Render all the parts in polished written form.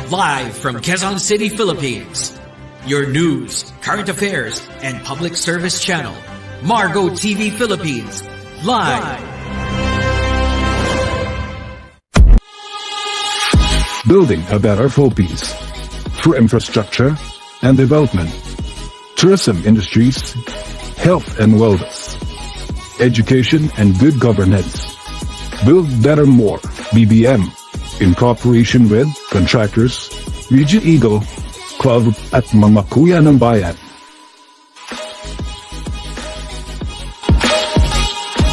Live from Quezon City, Philippines. Your news, current affairs, and public service channel. Margo TV Philippines. Live. Building a better Philippines through infrastructure and development, tourism industries, health and wellness, education and good governance. Build Better More, BBM, in cooperation with contractors, Region Eagle, Club at mga kuya ng bayan.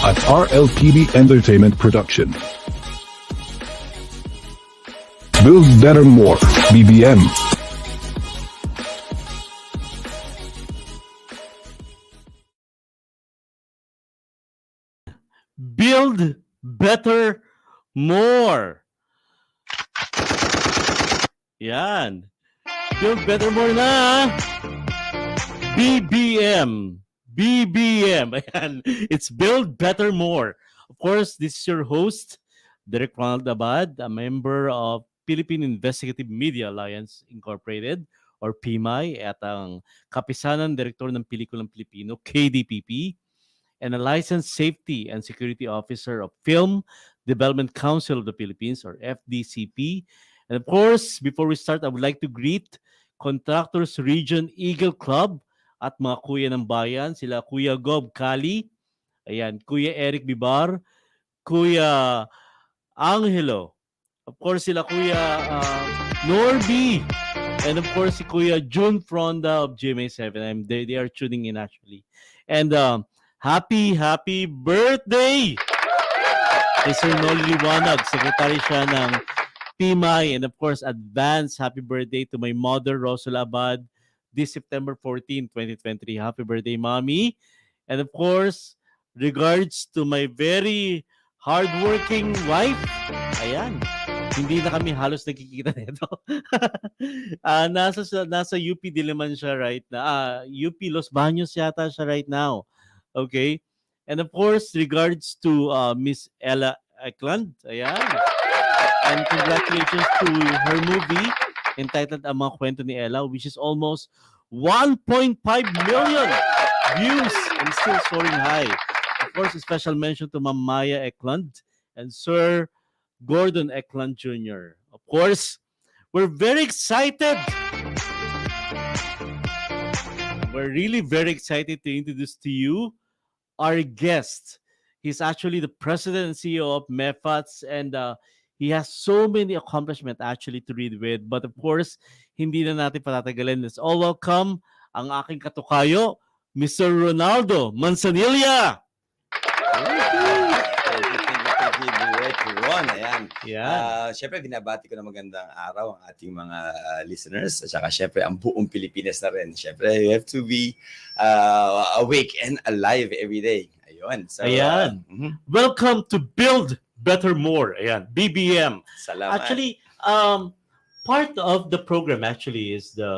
At RLTV Entertainment Production. Build Better More, BBM. Build Better More. Yan. Build Better More na. BBM. BBM. Ayan. It's Build Better More. Of course, this is your host, Ronald Abad, a member of Philippine Investigative Media Alliance Incorporated or PMI at ang Kapisanan Direktor ng Pelikulang Pilipino, KDPP, and a Licensed Safety and Security Officer of Film Development Council of the Philippines or FDCP. And of course, before we start, I would like to greet Contractors Region Eagle Club at mga kuya ng bayan, sila Kuya Gob Kali, ayan, Kuya Eric Bibar, Kuya Angelo, of course sila Kuya Norby, and of course si Kuya June Fronda of GMA7. They are tuning in actually. And happy birthday kay Sir Noli Liwanag, secretary siya ng PMI, and of course advance happy birthday to my mother Ronald Abad this September 14, 2023. Happy birthday, Mommy. And of course, regards to my very hardworking wife. Ayan. Hindi na kami halos nagkikita nito. Nasa UP Diliman siya right now. UP Los Baños yata siya right now. Okay? And of course, regards to Miss Ella Eklund. Ayan. And congratulations to her movie entitled Ang Mga Kwento ni Ella, which is almost 1.5 million views and still soaring high. Of course, a special mention to Ma'am Maya Eklund and Sir Gordon Eklund Jr. Of course, we're very excited. We're really very excited to introduce to you our guest. He's actually the president and CEO of MEFATS, and he has so many accomplishments actually to read with. But of course, hindi na natin patatagalin. Let's all welcome ang aking katukayo, Mr. Ronaldo Manzanilla. Thank you, Ron. Ayan. Yeah. Siyempre, binabati ko na magandang araw ang ating mga listeners. At saka, siyempre, ang buong Pilipinas na rin. Siyempre, you have to be awake and alive every day. Ayun. So, ayan. Welcome to Build Better More. Ayan. BBM. Salamat. Actually, part of the program actually is the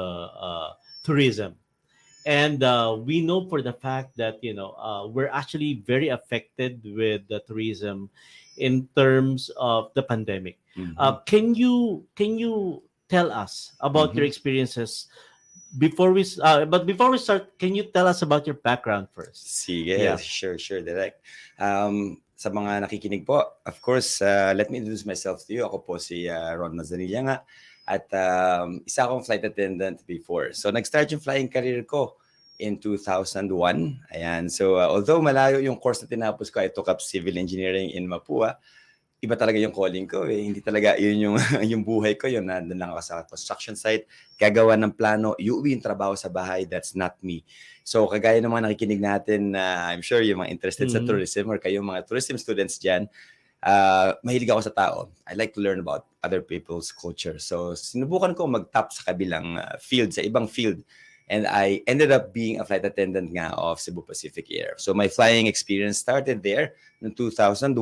tourism. And we know for the fact that, we're actually very affected with the tourism in terms of the pandemic. Can you tell us about your experiences before we start? Can you tell us about your background first? Sige, Yeah. sure, direct. Sa mga nakikinig po, of course, let me introduce myself to you. Ako po si Ron Manzanilla nga. At isa akong flight attendant before. So, nag-start yung flying career ko in 2001. Ayan. So, although malayo yung course na tinapos ko, I took up civil engineering in Mapua. Iba talaga yung calling ko. Hindi talaga yun yung, yung buhay ko. Yun, nandun lang ako sa construction site. Gagawa ng plano. Iuwi yung trabaho sa bahay. That's not me. So, kagaya ng mga nakikinig natin, I'm sure yung mga interested sa tourism or kayong mga tourism students dyan, mahilig ako sa tao. I like to learn about other people's culture. So, sinubukan ko mag-top sa kabilang field, sa ibang field. And I ended up being a flight attendant nga of Cebu Pacific Air. So, my flying experience started there in 2001.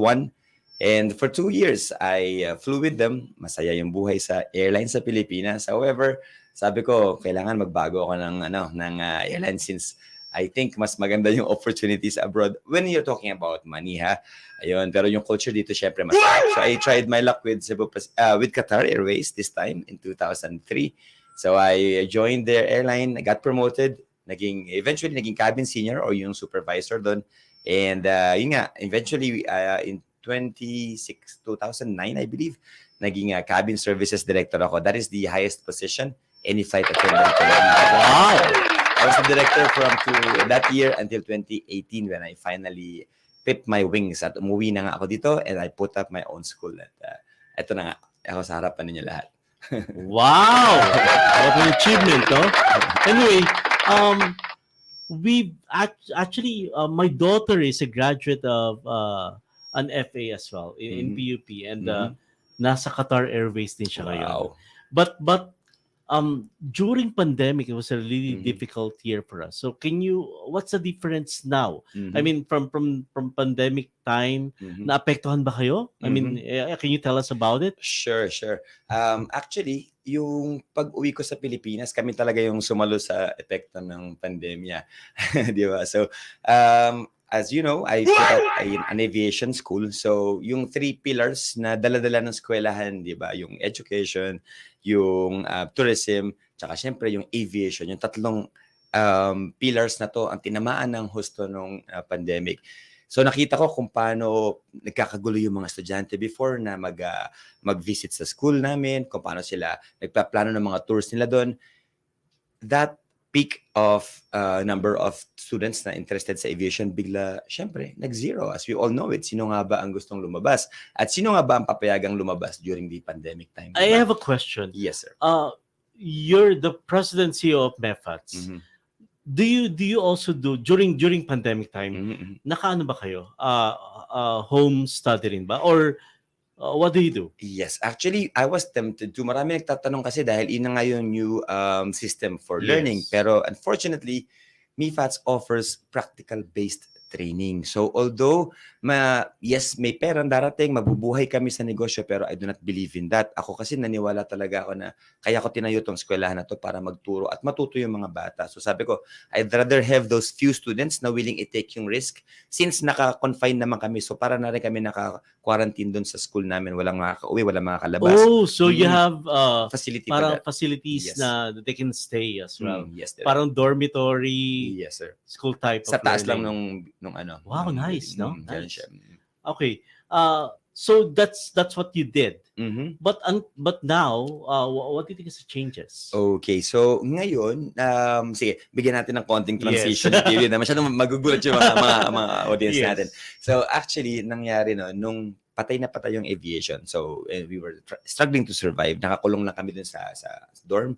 And for 2 years, I flew with them. Masaya yung buhay sa airline sa Pilipinas. However, sabi ko, kailangan magbago ako ng airline since I think mas maganda yung opportunities abroad when you're talking about money, ha? Ayun, pero yung culture dito, syempre, mas. So, I tried my luck with with Qatar Airways this time in 2003. So, I joined their airline, I got promoted, eventually, naging cabin senior or yung supervisor doon. And, yun nga, eventually, in 2009, I believe, naging cabin services director ako. That is the highest position any flight attendant can be. Wow! I was the director from that year until 2018 when I finally clipped my wings at umuwi na nga ako dito and I put up my own school. At eto na nga, ako sa harapan ninyo lahat. Wow! What an achievement, no? Anyway, we actually, my daughter is a graduate of an FA as well in PUP and nasa Qatar Airways din siya ngayon. Wow. But during pandemic, it was a really difficult year for us. So what's the difference now? I mean, from pandemic time, naapektuhan ba kayo? I mean, can you tell us about it? Sure. Actually, yung pag-uwi ko sa Pilipinas, kami talaga yung sumalo sa epekto ng pandemya. Di ba? So, as you know, I put up an aviation school. So, yung 3 pillars na dala-dala ng eskwelahan, di ba? Yung education, yung tourism, tsaka syempre yung aviation. Yung 3 pillars na to ang tinamaan ng husto nung pandemic. So, nakita ko kung paano nagkakagulo yung mga estudyante before na mag-visit sa school namin, kung paano sila nagpaplano ng mga tours nila doon. That peak of number of students na interested sa aviation, bigla, syempre, nag-zero. As we all know it, sino nga ba ang gustong lumabas? At sino nga ba ang papayagang lumabas during the pandemic time? I have a question. Yes, sir. You're the president CEO of MEFATS. Do you also do, during pandemic time, nakaano ba kayo? Home study rin ba? Or what do you do? Yes, actually, I was tempted to. Marami nagtatanong kasi dahil ina nga yung new system for learning. Pero unfortunately, MEFATS offers practical-based training. So although, yes, may perang darating, mabubuhay kami sa negosyo, pero I do not believe in that. Ako kasi naniwala talaga ako na kaya ko tinayo tong eskwelahan na to para magturo at matuto yung mga bata. So sabi ko, I'd rather have those few students na willing i-take yung risk since naka-confine naman kami. So para na rin kami naka-quarantine doon sa school namin. Walang makaka-uwi, walang makakalabas. Oh, so you have facility parang facilities na they can stay as well. Yes, parang dormitory. Yes, sir. School type sa of taas learning. lang nung ano. Wow, nice, no? Nice. Siya. Okay. So that's what you did. But now, what do you think is the changes? Okay, so ngayon, sige, bigyan natin ng konting transition period na masyadong magugulat yung mga audience natin. So actually, nangyari nung patay na patay yung aviation. So we were struggling to survive. Nakakulong lang kami dun sa dorm.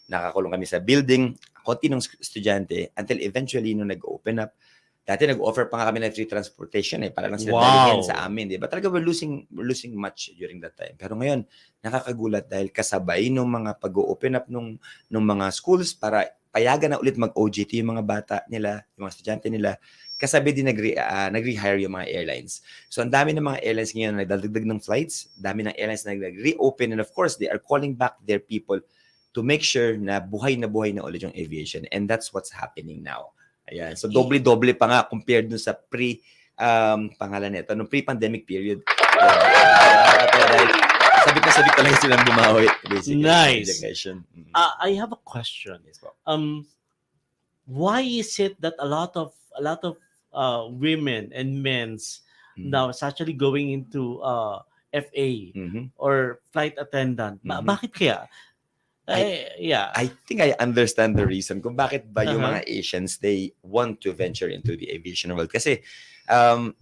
Nakakulong kami sa building. Konti ng estudyante until eventually nung nag-open up. Dati nag-offer pa nga kami ng free transportation para lang sila dalhin sa amin. Diba? Talaga we're losing much during that time. Pero ngayon, nakakagulat dahil kasabay nung mga pag-open up nung mga schools para payagan na ulit mag-OJT yung mga bata nila, yung mga estudyante nila, kasabay din nag-rehire yung mga airlines. So ang dami ng mga airlines ngayon na nagdadagdag ng flights, dami ng airlines na nag-reopen, and of course, they are calling back their people to make sure na buhay na ulit yung aviation. And that's what's happening now. Ayan. So, doble-doble pa nga compared dun sa pangalan nito, nung pre-pandemic period. Sabi ko lang silang bumawi. Basically. Nice. I have a question. Yes, po. Why is it that a lot of women and men's now is actually going into FA or flight attendant? Bakit kaya? I think I understand the reason kung bakit ba yung mga Asians, they want to venture into the aviation world. Kasi,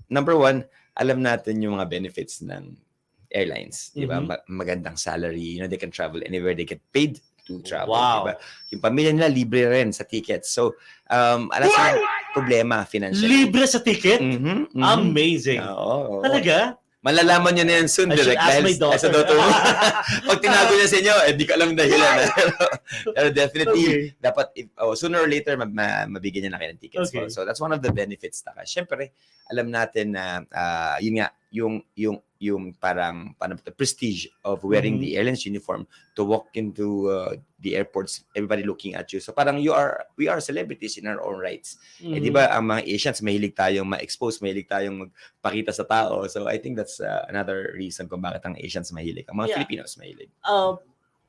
number one, alam natin yung mga benefits ng airlines. Diba? Magandang salary. They can travel anywhere. They get paid to travel. Wow. Diba? Yung pamilya nila, libre rin sa tickets. So, alam silang problema financially. Libre sa ticket? Amazing. Oo. Talaga? Malalaman nyo na yan soon, direct. Dahil sa daughter mo. Pag tinago niya sa inyo, di ko alam dahilan. Pero definitely, dapat, sooner or later, mabigyan niya na kayo ng tickets. Okay. So that's one of the benefits. Siyempre, alam natin na, yun nga, yung yung parang prestige of wearing the airline's uniform to walk into the airports, everybody looking at you. So parang we are celebrities in our own rights. Eh, di ba, ang mga Asians, mahilig tayong ma-expose, mahilig tayong magpakita sa tao. So I think that's another reason kung bakit ang Asians mahilig. Ang mga Filipinos mahilig.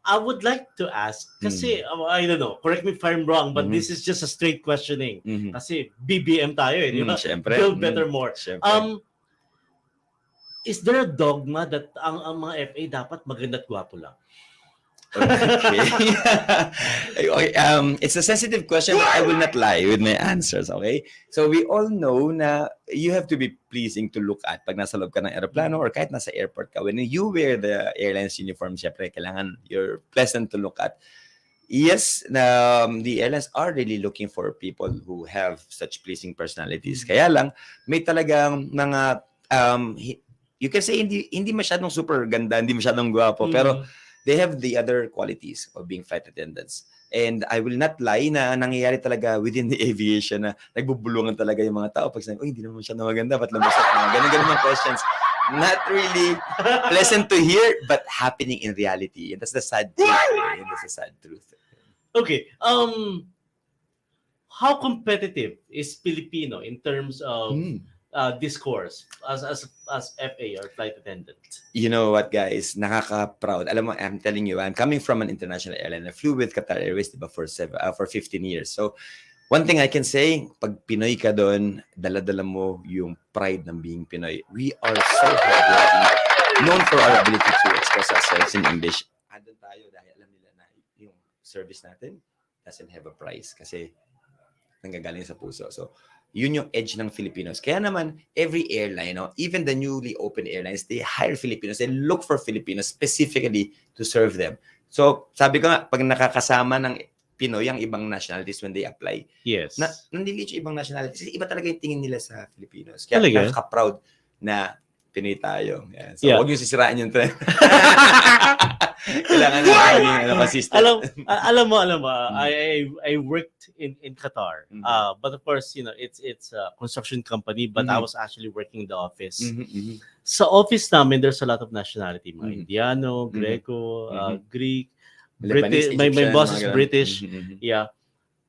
I would like to ask, kasi, I don't know, correct me if I'm wrong, but this is just a straight questioning. Kasi BBM tayo eh, di ba? Syempre. Build better more. Syempre. Is there a dogma that ang mga FA dapat maganda at gwapo lang? Okay. Okay. It's a sensitive question, but I will not lie with my answers, okay? So we all know na you have to be pleasing to look at pag nasa loob ka ng aeroplano or kahit nasa airport ka. When you wear the airline's uniform, syempre, kailangan you're pleasant to look at. Yes, the airlines are really looking for people who have such pleasing personalities. Kaya lang, may talagang mga you can say hindi masyadong super ganda, hindi masyadong gwapo, pero they have the other qualities of being flight attendants. And I will not lie na nangyayari talaga within the aviation na nagbubulungan talaga yung mga tao pag sinabi, hindi naman siya na maganda, ba't lumusot na? Ganun mga questions. Not really pleasant to hear, but happening in reality. And that's the sad truth. And that's the sad truth. Okay. How competitive is Filipino in terms of discourse as FA or flight attendant? You know what, guys? Nakaka-proud. Alam mo, I'm telling you, I'm coming from an international airline. I flew with Qatar Airways diba, for 15 years. So, one thing I can say, pag Pinoy ka doon, dala-dala mo yung pride ng being Pinoy. We are so hardworking, known for our ability to express ourselves in English. Andun tayo dahil alam nila na yung service natin doesn't have a price kasi nanggagaling sa puso. So, yun yung edge ng Filipinos. Kaya naman, every airline, even the newly open airlines, they hire Filipinos. They look for Filipinos specifically to serve them. So, sabi ko nga, pag nakakasama ng Pinoy ang ibang nationalities when they apply, yes, nandilit yung ibang nationalities. Iba talaga yung tingin nila sa Filipinos. Kaya nakaka-proud na Pinoy tayo. Yeah. So, huwag yung sisirain yung trend. Kailangan na consistent. Alam mo, I worked in Qatar. But of course, it's a construction company, but I was actually working in the office. Sa office namin, there's a lot of nationality. Mga Indiano, Greco, Greek, British. My boss is British. Yeah.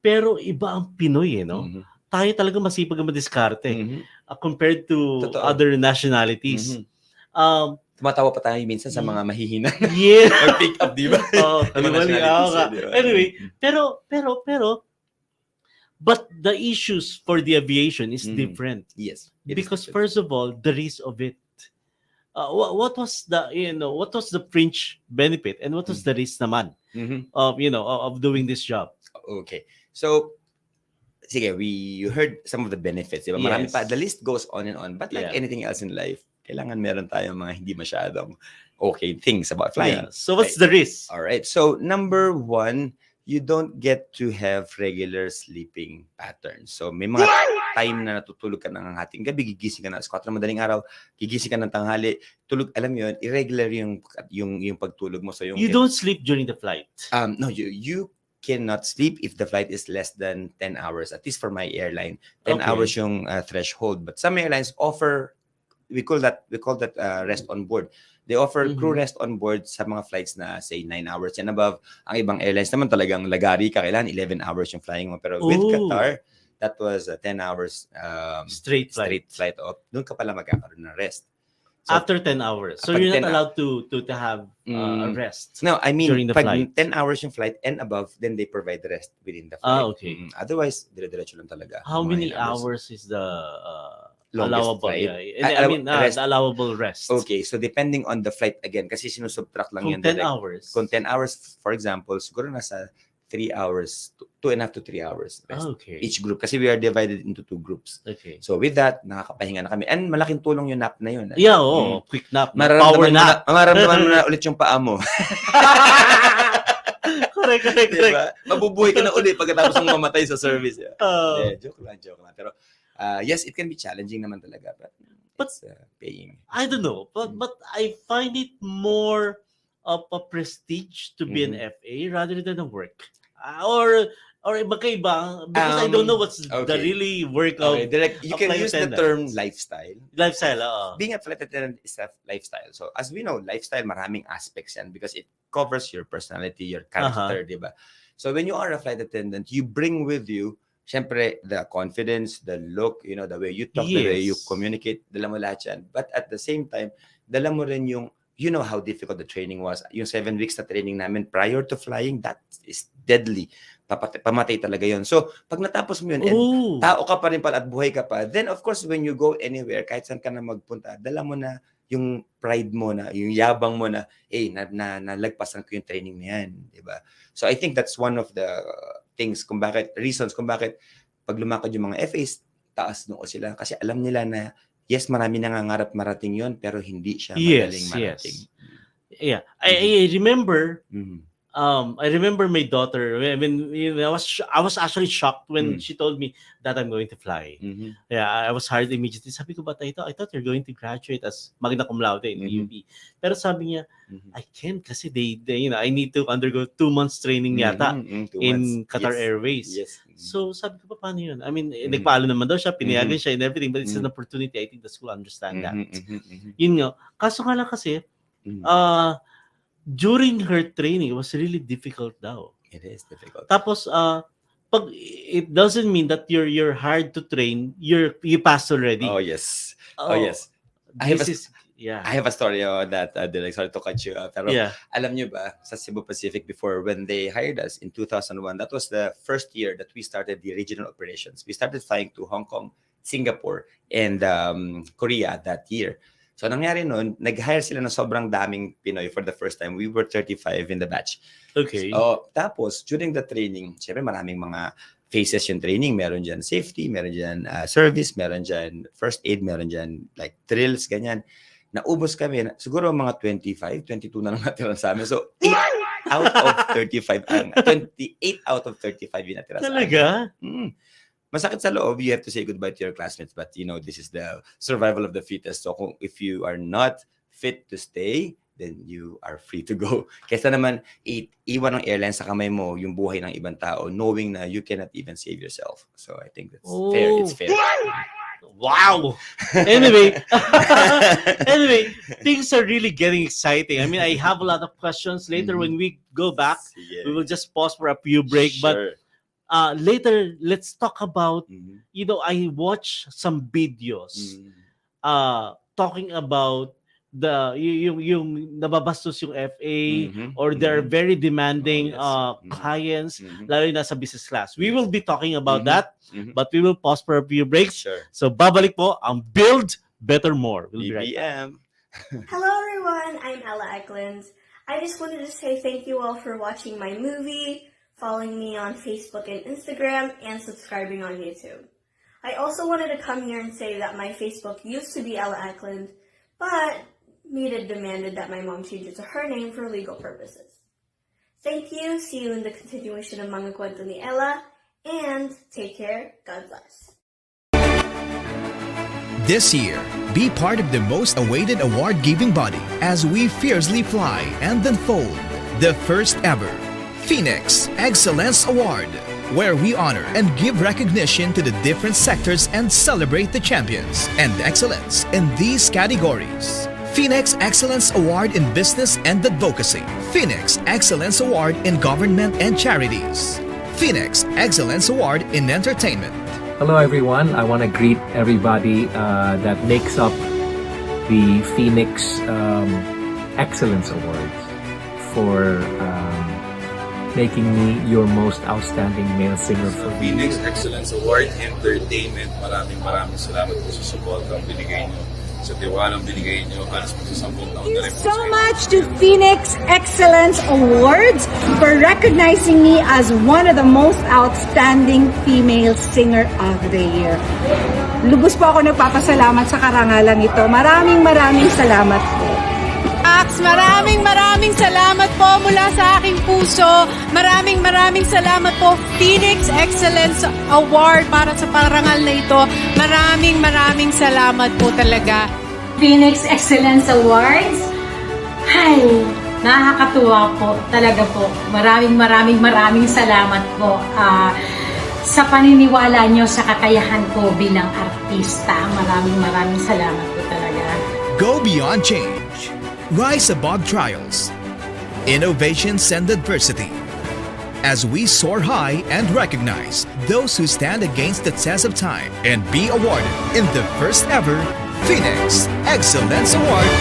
Pero iba ang Pinoy, no? Tayo talaga masipag ang madiskarte compared to other nationalities. Tumatawa pa tayo minsan sa mga mahihina. Yeah. Or pick up, di ba? Anyway, pero, but the issues for the aviation is different. Yes. Because first of all, the risk of it. What was the fringe benefit and what was the risk naman of doing this job? Okay. So, sige, you heard some of the benefits. Diba? Marami pa. The list goes on and on. But like anything else in life, kailangan meron tayong mga hindi masyadong okay things about flying. Yeah. So what's the risk? All right. So number one, you don't get to have regular sleeping patterns. So may mga time na natutulog ka ng hating gabi, gigising ka na 4 ng madaling araw, gigising ka ng tanghali, tulog, alam mo yun, irregular yung pagtulog mo. So you don't sleep during the flight? No, you cannot sleep if the flight is less than 10 hours. At least for my airline, 10 hours yung threshold. But some airlines offer, we call that rest on board. They offer crew rest on board sa mga flights na say 9 hours and above. Ang ibang airlines naman talagang lagari ka, kailangan 11 hours yung flying mo. Pero with Qatar, that was 10 hours straight flight off. Doon ka pala magkakaroon ng rest. So, after 10 hours. So you're not allowed to have a rest. No, I mean, during the pag flight. 10 hours yung flight and above, then they provide the rest within the flight. Okay. Otherwise, dire-diretso lang talaga. How many hours is the allowable? Flight? The allowable rest. Okay, so depending on the flight again, kasi sinusubtract lang yan. Kung 10 hours. Kung 10 hours, for example, siguro nasa 3 hours, 2.5 to 3 hours rest. Okay. Each group. Kasi we are divided into 2 groups. Okay. So with that, nakakapahinga na kami. And malaking tulong yung nap na yun. Yeah, quick nap. Power nap. Mararamdaman mo na ulit yung paa mo. Correct. Diba? Mabubuhay ka na ulit pagkatapos mong mamatay sa service. Joke lang. Pero yes, it can be challenging naman talaga. But it's paying. I don't know. But I find it more of a prestige to be an FA rather than a work. Or Or magkaiba? Because I don't know what's the okay. really work of Direct, you a can flight use the attendant. term lifestyle. Lifestyle, oo. Being a flight attendant is a lifestyle. So as we know, lifestyle, maraming aspects yan because it covers your personality, your character, di ba? So when you are a flight attendant, you bring with you, syempre, the confidence, the look, you know, the way you talk, the way you communicate, dala mo lahat yan. But at the same time, dala mo rin yung, you know how difficult the training was. Yung 7 weeks na training namin prior to flying, that is deadly. Pamatay talaga yon. So, pag natapos mo yun, and tao ka pa rin pala at buhay ka pa, then of course, when you go anywhere, kahit saan ka na magpunta, dala mo na yung pride mo na, yung yabang mo na, nalagpasan ko yung training na yan. Diba? So, I think that's one of the things reasons kung bakit pag lumakad yung mga FAs, taas noo sila. Kasi alam nila na, yes, marami nangangarap marating yon pero hindi siya madaling marating. Yeah. I remember, I remember my daughter. I mean, I was actually shocked when she told me that I'm going to fly. Yeah, I was hard immediately. Sabi ko, but I thought you're going to graduate as magna cum laude in UP. Pero sabi niya, I can't kasi they you know, I need to undergo 2 months training yata in Qatar Airways. Yes. So sabi ko, paano yun? I mean, nagpaalo naman daw siya, pinayagan siya and everything, but it's an opportunity. I think the school understand that. Yun nga. Kaso nga lang kasi, during her training, it was really difficult daw. It is difficult. Tapos, pag it doesn't mean that you're hard to train, you passed already. Oh yes. Oh yes. I have a story on that. Direk, sorry to cut you. Pero alam nyo ba, sa Cebu Pacific before, when they hired us in 2001, that was the first year that we started the regional operations. We started flying to Hong Kong, Singapore, and Korea that year. So, nangyari noon, nag-hire sila ng sobrang daming Pinoy for the first time. We were 35 in the batch. Okay. So, tapos, during the training, syempre maraming mga phases yung training. Meron dyan safety, meron dyan service, meron dyan first aid, meron dyan like drills, ganyan. Naubos kami, siguro mga 25, 22 na lang natira sa amin. So, 8 out of 35, 28 out of 35 yung natira sa amin. Talaga? Masakit sa loob, you have to say goodbye to your classmates, but you know, this is the survival of the fittest. So if you are not fit to stay, then you are free to go. Kaysa naman, iwan ng airline sa kamay mo yung buhay ng ibang tao, knowing na you cannot even save yourself. So I think that's fair. It's fair. Wow. Anyway, things are really getting exciting. I mean, I have a lot of questions later when we go back. We will just pause for a few break, but later, let's talk about, you know, I watched some videos talking about yung nababastos yung FA or they're very demanding clients, lalo na sa business class. We will be talking about that, but we will pause for a few breaks. So, babalik po ang Build Better More. We'll be right back. Hello everyone, I'm Ella Eklund. I just wanted to say thank you all for watching my movie, following me on Facebook and Instagram, and subscribing on YouTube. I also wanted to come here and say that my Facebook used to be Ella Eklund, but Mita demanded that my mom change it to her name for legal purposes. Thank you, see you in the continuation of Mga Kwento ni Ella, and take care, God bless. This year, be part of the most awaited award-giving body as we fiercely fly and unfold the first ever Phoenix Excellence Award, where we honor and give recognition to the different sectors and celebrate the champions and excellence in these categories. Phoenix Excellence Award in Business and Advocacy. Phoenix Excellence Award in Government and Charities. Phoenix Excellence Award in Entertainment. Hello everyone, I want to greet everybody that makes up the Phoenix Excellence Awards for making me your most outstanding male singer for the Phoenix Excellence Award Entertainment. Maraming salamat po sa support ang binigay nyo, sa tiwalang binigay nyo, halos po sa 10 taon na rin po. So much to Phoenix Excellence Awards for recognizing me as one of the most outstanding female singer of the year. Lubos po ako nagpapasalamat sa karangalang ito. Maraming salamat po. Maraming salamat po mula sa aking puso. Maraming salamat po Phoenix Excellence Award para sa parangal na ito. Maraming salamat po talaga. Phoenix Excellence Awards. Hi, Nakakatuwa po, talaga po. Maraming salamat po sa paniniwala nyo sa kakayahan ko bilang artista. Maraming salamat po talaga. Go beyond change. Rise above trials. Innovations and adversity. As we soar high and recognize those who stand against the test of time and be awarded in the first ever Phoenix Excellence Award.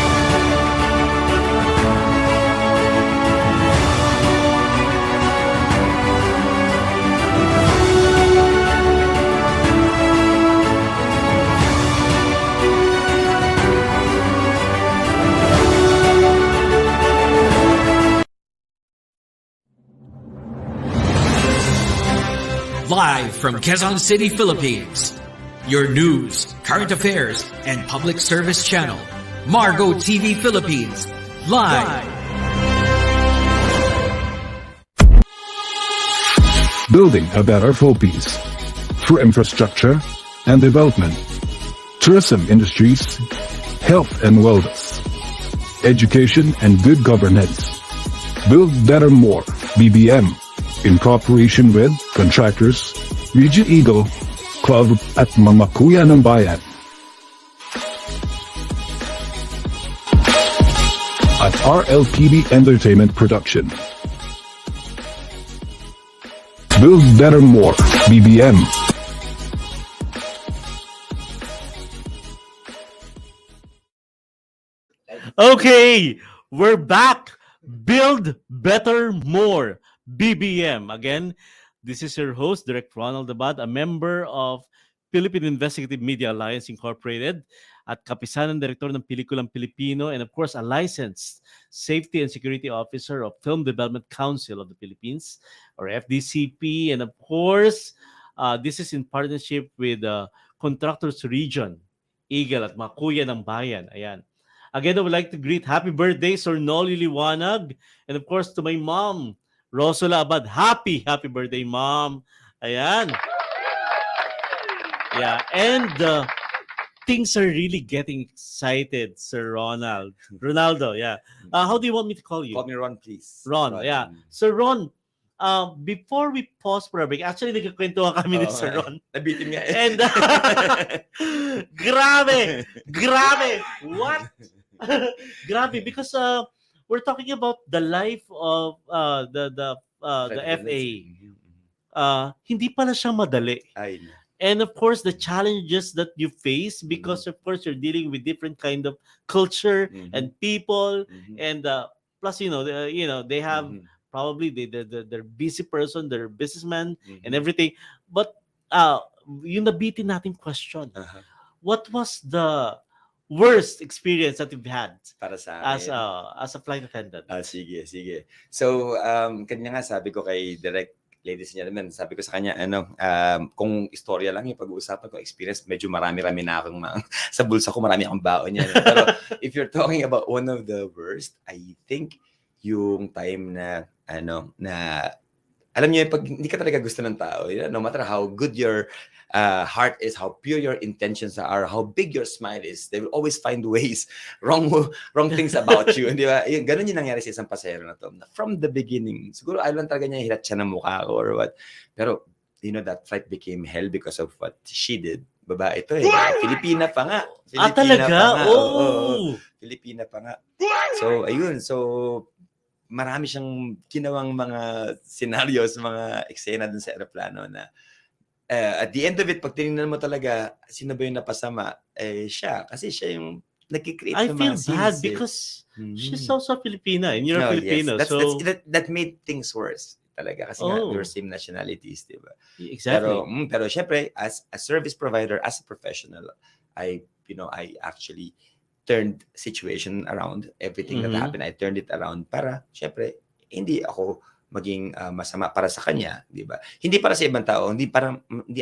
Live from Quezon City, Philippines. Your news, current affairs, and public service channel, Margo TV Philippines. Live. Building a better Philippines through infrastructure and development, tourism industries, health and wellness, education and good governance. Build better more, BBM, in cooperation with contractors, Region Eagle, Club at mga kuya ng bayan. At RLTV Entertainment Production. Build better more, BBM. Okay, we're back. Build better more, BBM. Again, this is your host, Direct Ronald Abad, a member of Philippine Investigative Media Alliance Incorporated at kapisanan director ng Pelikulang Pilipino, and of course, a licensed Safety and Security Officer of Film Development Council of the Philippines, or FDCP. And of course, this is in partnership with Contractors Region, Eagle at mga kuya ng bayan. Ayan. Again, I would like to greet happy birthday, Sir Noli Liwanag, and of course, to my mom, Rosula Abad. Happy birthday, Mom. Ayan. Yeah, and things are really getting excited, Sir Ronaldo, yeah. How do you want me to call you? Call me Ron, please. Ron, yeah. Sir Ron, before we pause for a break, actually, nagkakwentuhan kami ni Sir Ron. Nabitin nga eh. And, grabe! What? Grabe, because we're talking about the life of the FA. Hindi pala siya madali. And of course, the challenges that you face, because of course you're dealing with different kind of culture and people, and plus they have probably they're busy person, they're businessman and everything. But yung nabitin natin question, what was the worst experience that you've had para sa as a flight attendant? Sige. So, kanya nga sabi ko kay Direct, ladies and gentlemen, sabi ko sa kanya, kung istorya lang yung pag-uusapan ko, experience, medyo marami-rami na akong sa bulsa ko, marami akong baon yan. Pero if you're talking about one of the worst, I think yung time na, alam niyo, pag hindi ka talaga gusto ng tao, no matter how good your heart is, how pure your intentions are, how big your smile is, they will always find ways, wrong things about you. Di ba? Ganun yung nangyari sa isang pasahero na to. From the beginning, siguro ayaw lang talaga niya hilat siya ng mukha ko or what. Pero, that flight became hell because of what she did. Babae ito eh. Filipina pa nga. Talaga? Filipina pa nga. So, ayun. So, marami siyang ginawang mga scenarios, mga eksena dun sa aeroplano na at the end of it, pag tinignan mo talaga, sino ba yung napasama? Siya. Kasi siya yung nag-create ng mga scenes. I feel bad because she's also Filipina and you're a Filipino. Yes. That made things worse talaga. Kasi nga, we're same nationalities, di ba? Exactly. Pero syempre, as a service provider, as a professional, I actually turned situation around. Everything that happened, I turned it around para, syempre, hindi ako maging masama para sa kanya, di ba? Hindi para sa ibang tao, hindi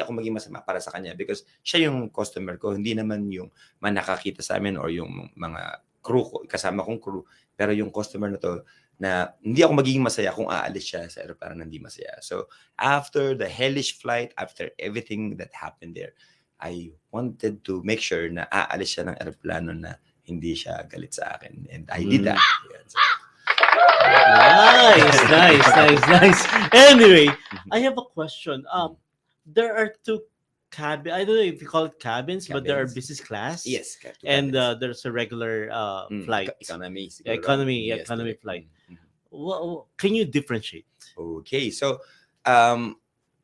ako maging masama para sa kanya because siya yung customer ko, hindi naman yung nakakita sa amin or yung mga crew ko, kasama kong crew, pero yung customer na to, na hindi ako magiging masaya kung aalis siya sa aeroplano na hindi masaya. So, after the hellish flight, after everything that happened there, I wanted to make sure na aalis siya ng aeroplano na hindi siya galit sa akin. And I did that. So, Nice. Anyway, I have a question. There are two cabin. I don't know if you call it cabins, but there are Cabins. business class. Yes. And cabins. there's a regular flight. Economy. Yeah, siguro. Yes, economy correct. flight. Can you differentiate? Okay. So,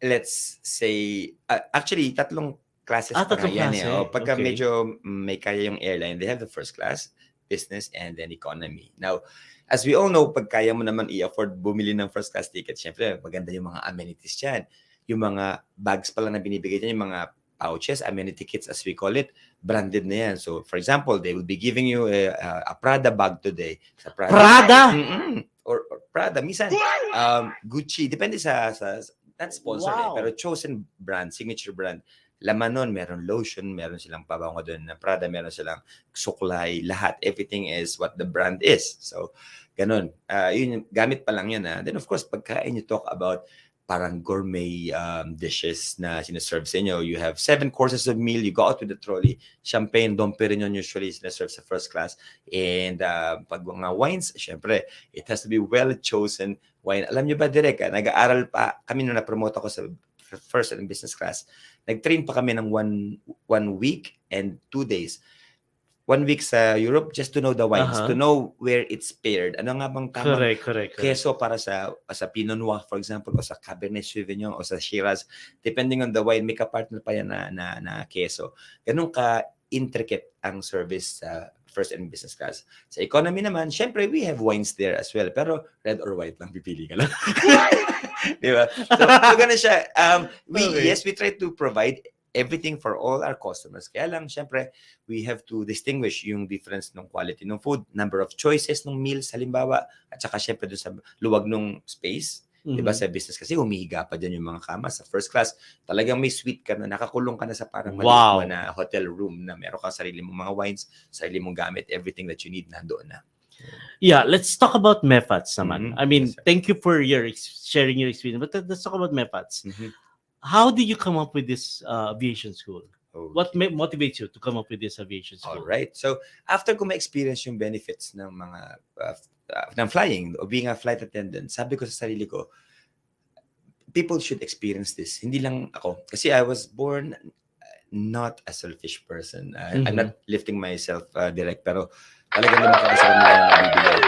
let's say, actually, tatlong classes pa Tatlong nga yan klase. eh. Pagka Okay. medyo may kaya yung airline, they have the first class, business, and then economy. Now, as we all know, pag kaya mo naman i-afford bumili ng first class ticket, syempre, maganda yung mga amenities dyan. Yung mga bags pa lang na binibigay dyan, yung mga pouches, amenity kits as we call it, branded na yan. So, for example, they will be giving you a Prada bag today. Sa Prada? Or Prada. Minsan, Gucci. Depende sa not sponsored pero chosen brand, signature brand. Laman nun, meron lotion, meron silang pabango doon na Prada, meron silang suklay, lahat. Everything is what the brand is. So, ganun. Yun, gamit pa lang yun. Then, of course, pagkain, you talk about parang gourmet dishes na sinaserve sa inyo. You have 7 courses of meal. You go out with the trolley. Champagne, Dom Perignon usually sinaserve sa first class. And pag mga wines, syempre, it has to be well-chosen wine. Alam nyo ba, Direk, nag-aaral pa kami nung na-promote ako sa first and business class. Nag-train pa kami ng one week and 2 days. 1 week sa Europe just to know the wines, to know where it's paired. Ano nga bang tamang Correct. keso para sa Pinot Noir, for example, o sa Cabernet Sauvignon, o sa Shiraz. Depending on the wine, may ka-partner pa yan na keso. Ganun ka-intricate ang service sa first and business class. Sa economy naman, syempre, we have wines there as well. Pero red or white lang, pipili ka lang. Di ba? So ganun siya. Yes, we try to provide everything for all our customers. Kaya lang, syempre, we have to distinguish yung difference ng quality ng food, number of choices ng meals, halimbawa, at saka syempre doon sa luwag ng space. Diba sa business kasi humihiga pa dyan yung mga kama. Sa first class, talagang may suite ka na, nakakulong ka na sa parang maliit na hotel room na meron kang sarili mong mga wines, sarili mong gamit, everything that you need nandoon na. Yeah, let's talk about MEFATS naman. I mean, Yes, thank you for sharing your experience. But let's talk about MEFATS. How did you come up with this aviation school? What motivates you to come up with this aviation school? All right. So, after ko ma-experience yung benefits ng mga ng flying or being a flight attendant, sabi ko sa sarili ko, people should experience this. Hindi lang ako. Kasi I was born not a selfish person. I'm not lifting myself direct, pero talagang naman ako sa kanila na nabibigay.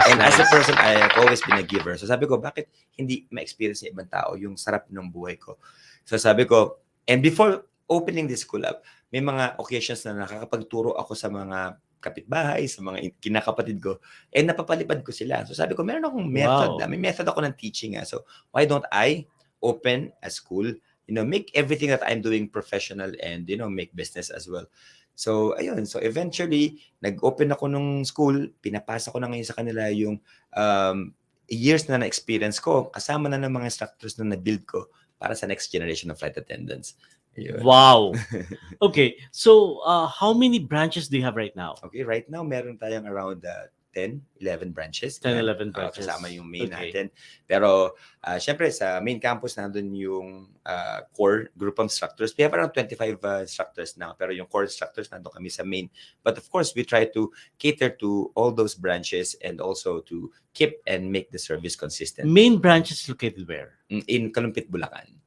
And as a person, I have always been a giver. So sabi ko, bakit hindi ma-experience ng ibang tao yung sarap ng buhay ko? So sabi ko, and before opening this school up, may mga occasions na nakakapagturo ako sa mga kapitbahay, sa mga kinakapatid ko, and napapalipad ko sila. So sabi ko, meron akong method. May method ako ng teaching. So why don't I open a school, make everything that I'm doing professional and, make business as well. So, ayun. So, eventually, nag-open ako nung school. Pinapasa ko na ngayon sa kanila yung years na na-experience ko. Kasama na ng mga instructors na na-build ko para sa next generation of flight attendants. Ayun. Wow. Okay. So, how many branches do you have right now? Okay. Right now, meron tayong around 10, 11 branches. 10, 11 branches. Kasama yung main natin. Pero, syempre, sa main campus, nandun yung core group of instructors. We have around 25 instructors now. Pero yung core instructors, nandun kami sa main. But of course, we try to cater to all those branches and also to keep and make the service consistent. Main branch is located where? In Kalumpit, Bulacan.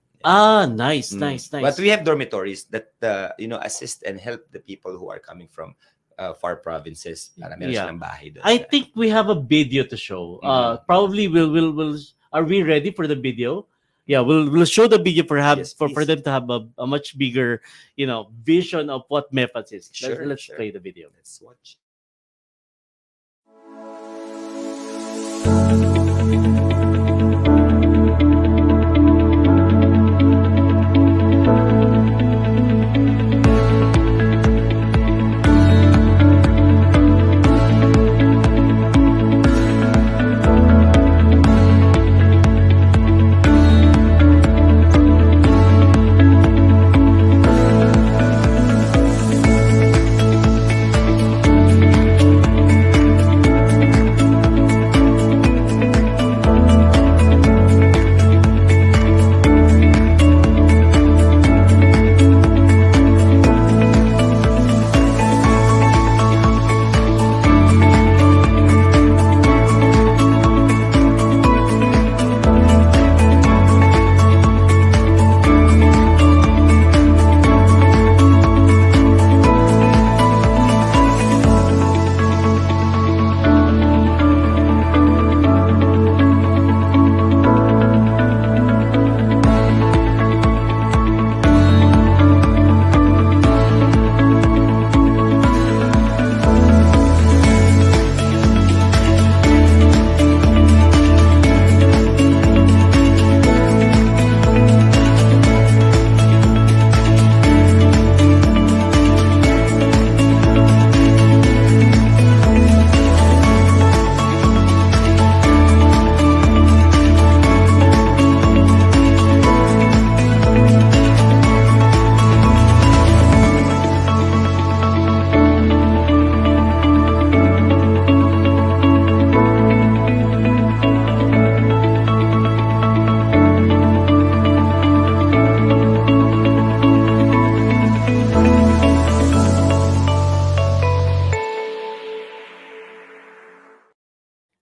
Nice. But we have dormitories that, assist and help the people who are coming from far provinces. Para meron silang bahay doon. I think we have a video to show. Probably we'll are we ready for the video? Yeah, we'll show the video perhaps for them to have a much bigger, vision of what MEFATS is. Let's play the video. Let's watch.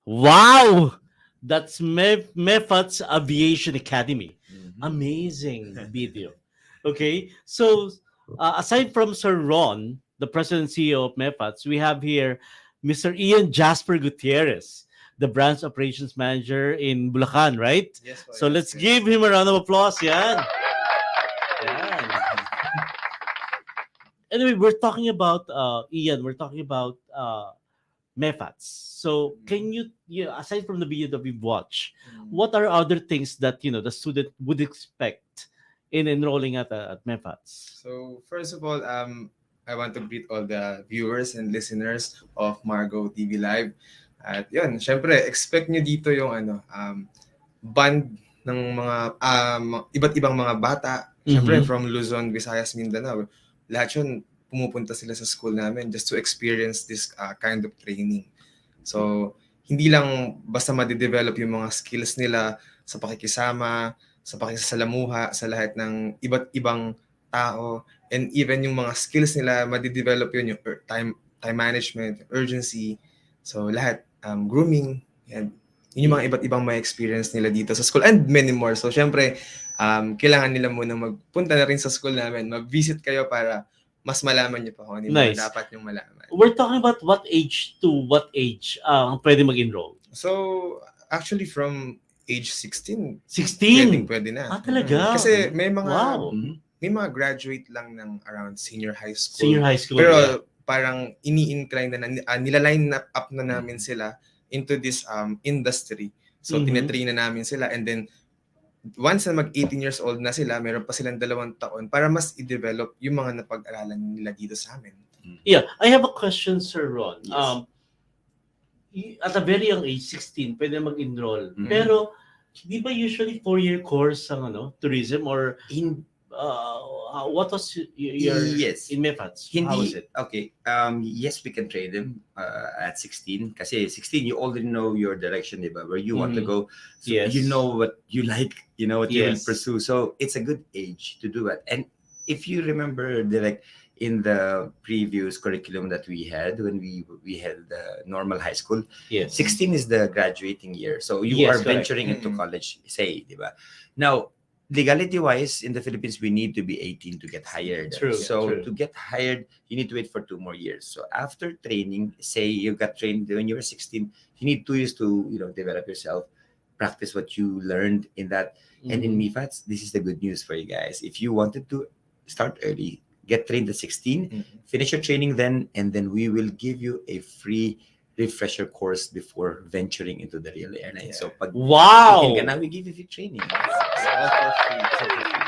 Wow! That's MEFATS Aviation Academy. Amazing video. Okay, so aside from Sir Ron, the president and CEO of MEFATS, we have here Mr. Ian Jasper Gutierrez, the branch operations manager in Bulacan, right? Yes, po, So yes, let's yes. give him a round of applause. Yan. Yan. Anyway, we're talking about Ian. We're talking about MEFATS. So can you aside from the video that we've watched, what are other things that the student would expect in enrolling at MEFATS? So first of all, I want to greet all the viewers and listeners of Margo TV Live. At yun, syempre, expect nyo dito yung band ng mga iba't ibang mga bata. Syempre, from Luzon, Visayas, Mindanao. Lahat yun, pumupunta sila sa school namin just to experience this kind of training. So, hindi lang basta ma-develop yung mga skills nila sa pakikisama, sa pakikisalamuha, sa lahat ng iba't ibang tao, and even yung mga skills nila, ma-develop yun yung time management, urgency, so lahat, grooming, and yun yung mga iba't ibang may experience nila dito sa school, and many more. So, syempre, kailangan nila muna magpunta na rin sa school namin, mag-visit kayo para mas malaman niyo pa kung ano yung mga dapat yung malaman. We're talking about what age to what age pwede mag-enroll? So, actually from age 16. 16? Pwede na. Talaga? Kasi may mga graduate lang ng around senior high school. Senior high school. Pero parang ini-incline na nila-line up na namin sila into this industry. So, tinetrain na namin sila, and then once na mag-18 years old na sila, meron pa silang 2 taon para mas i-develop yung mga napag-aralan nila dito sa amin. Yeah, I have a question, Sir Ron. Yes. At a very young age, 16, pwede mag-enroll. Pero, di ba usually 4-year course ang tourism, or what was your in MEFATS? How is it? Okay. Yes, we can train them at 16. Kasi 16, you already know your direction, diba? Where you want to go. So you know what you like, you know what you will pursue. So it's a good age to do it. And if you remember, in the previous curriculum that we had when we had the normal high school, 16 is the graduating year. So you are venturing into college, say, diba? Now, legality-wise, in the Philippines, we need to be 18 to get hired. True. To get hired, you need to wait for 2 more years. So after training, say you got trained when you were 16, you need 2 years to develop yourself, practice what you learned in that. And in MEFATS, this is the good news for you guys. If you wanted to start early, get trained at 16, finish your training then, and then we will give you a free refresher course before venturing into the real airline. So pag we give you free training.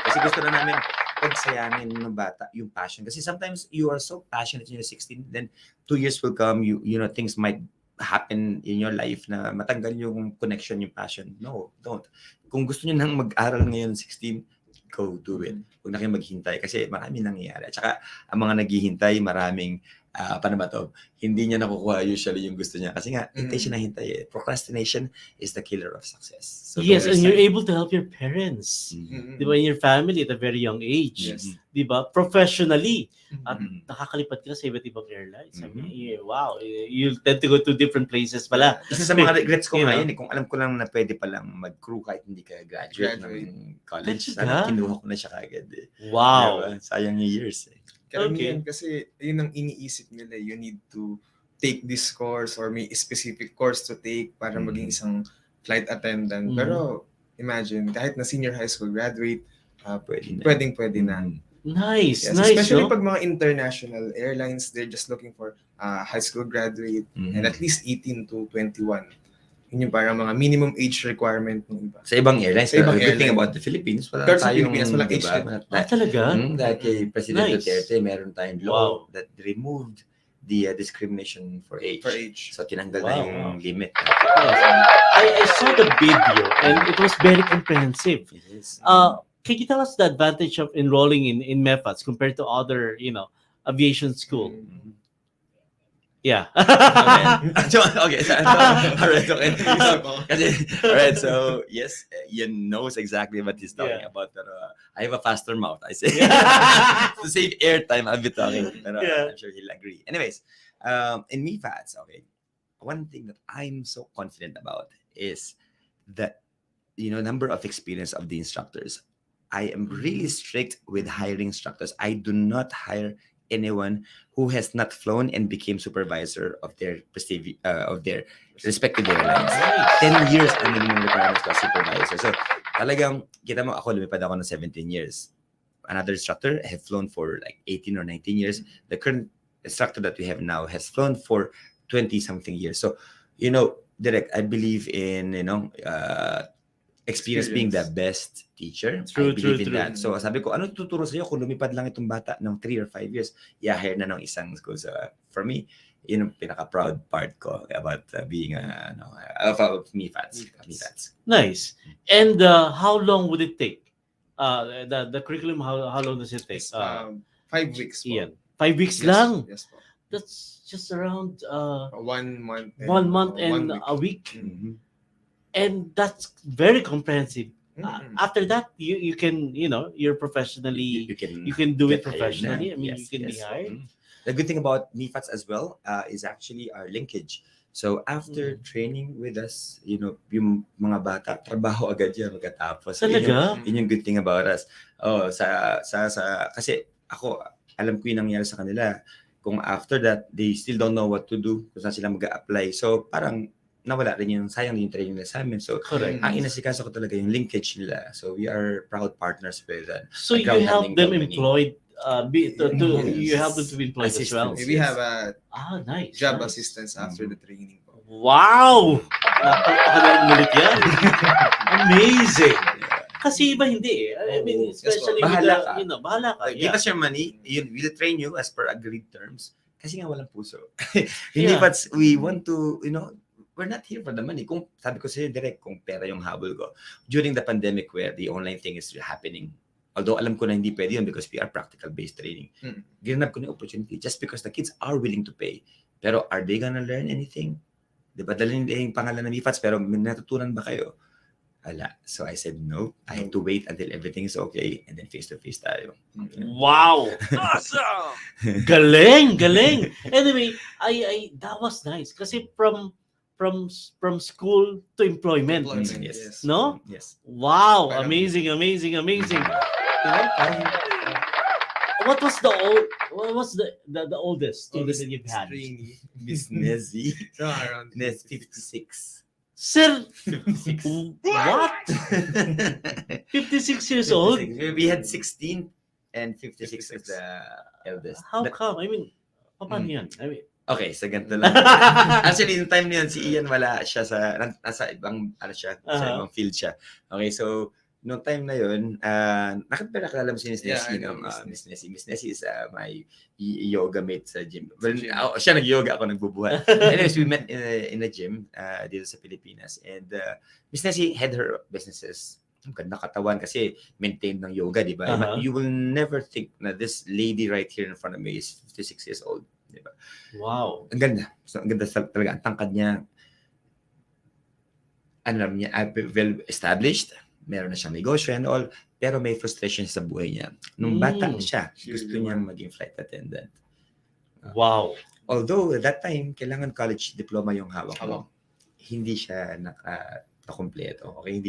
Kasi gusto na namin pagsayanin ng bata yung passion. Kasi sometimes you are so passionate when you're 16, then 2 years will come, you know, things might happen in your life na matanggal yung connection, yung passion. No, don't. Kung gusto niyo nang mag-aral ngayon 16, go do it. Huwag na kayo maghintay kasi marami nangyayari. At saka, ang mga naghihintay, maraming, paano ba to? Hindi niya nakukuha usually yung gusto niya. Kasi nga, hintay siya na hintay. Procrastination is the killer of success. So yes, and you're able to help your parents. Di ba, in your family at a very young age. Yes. Di ba? Professionally. At nakakalipat ka sa iba't ibang airlines. I mean, wow, you tend to go to different places pala. Isa sa mga regrets ko ngayon, kung alam ko lang na pwede palang mag-crew kahit hindi ka graduate ng college, sana kinuha ko na siya kagad. Wow. Diba? Sayang yung years. Karamihan kasi yun ang iniisip nila, you need to take this course or may specific course to take para maging isang flight attendant. Pero imagine, kahit na senior high school graduate, pwede na. Nice, yes, nice. Especially pag mga international airlines, they're just looking for high school graduate and at least 18 to 21. Yun yung parang mga minimum age requirement ng iba. Sa ibang airlines, sa ibang good thing about the Philippines, wala tayong age limit. Talaga? Dahil kay President Duterte, meron tayong law that removed the discrimination for age. So tinanggal na yung limit. I saw the video and it was very comprehensive. Yes. Can you tell us the advantage of enrolling in MEFATS compared to other, aviation school? Yeah. Okay. Alright, okay. Alright, so yes, Ian knows exactly what he's talking about. Pero I have a faster mouth, I say. To save airtime, I'll be talking. Pero I'm sure he'll agree. Anyways, in MEFATS, okay, one thing that I'm so confident about is the number of experience of the instructors. I am really strict with hiring instructors. I do not hire anyone who has not flown and became supervisor of their respective airlines. 10 years ang minimum requirements ko supervisor. So talagang kita mo ako lumipad ako ng 17 years. Another instructor have flown for like 18 or 19 years. The current instructor that we have now has flown for 20 something years. So Direk, I believe in experience being the best teacher. I believe in that. So sabi ko, ano tuturo sa'yo kung lumipad lang itong bata ng 3 or 5 years, i-hire na ng isang school. So for me, yun ang pinaka-proud part ko about being of MEFATS. Nice. And how long would it take? The curriculum, how long does it take? 5 weeks. Ian. 5 weeks Yes, lang? yes po. That's just around 1 month. 1 month and a week. Mm-hmm. And that's very comprehensive. After that, you can, you're professionally, you can do it professionally. I mean, you can be hired. The good thing about MEFATS as well is actually our linkage. So after training with us, yung mga bata, trabaho agad yan magkatapos. So, Talaga? Yun yung good thing about us. Kasi ako, alam ko yung nangyari sa kanila. Kung after that, they still don't know what to do, kung saan sila mag-a-apply. So parang nawala rin yung sayang din yung training nila sa amin. So ang inasikaso ko talaga yung linkage nila. So we are proud partners with that. So you help them employed, you help them to be employed as well? We have a nice, job assistance after the training. Wow! Napakalamulit yan. Amazing! Kasi iba hindi. I mean, especially bahala with bahala ka. Give us your money. We'll train you as per agreed terms. Kasi nga walang puso. Hindi, but we want to, we're not here for the money. Kung sabi ko sa'yo direct, kung pera yung habol ko. During the pandemic where the online thing is happening, although alam ko na hindi pwede yun because we are practical-based training, ginanap ko na opportunity just because the kids are willing to pay. Pero are they gonna learn anything? Diba, dalhin nila yung pangalan ng MEFATS, pero natutunan ba kayo? Wala. So I said, no, I have to wait until everything is okay and then face-to-face tayo. Wow! Awesome! Galing! Anyway, I that was nice. Kasi from school to employment. Yes. No? Yes. Wow! Amazing. What was the oldest student that you've had? Miss Nezzy. So around 56. Sir, 56. What? 56 years old? We had 16 and 56 is the eldest. How come? I mean, paano yan? I mean, okay, sa ganito lang. Actually, yung time na yun, si Ian wala siya nasa ibang, sa ibang field siya. Okay, so, noong time na yun, nakakilala mo si Miss Nessie, Miss Nessie is my yoga mate sa gym. Well, siya nag-yoga, ako nagbubuhat. Anyways, we met in a gym dito sa Pilipinas. And Miss Nessie had her businesses. Ang ganda katawan kasi maintained ng yoga, di ba? You will never think na this lady right here in front of me is 56 years old. Di ba? Wow. Ang ganda. So, ang ganda talaga. Ang tangkad niya, well established. Meron na siyang negosyo and all, pero may frustration sa buhay niya. Nung bata siya, gusto niyang maging flight attendant. Wow. Although, at that time, kailangan college diploma yung hawak mo. Hindi siya nakakompleto. Okay?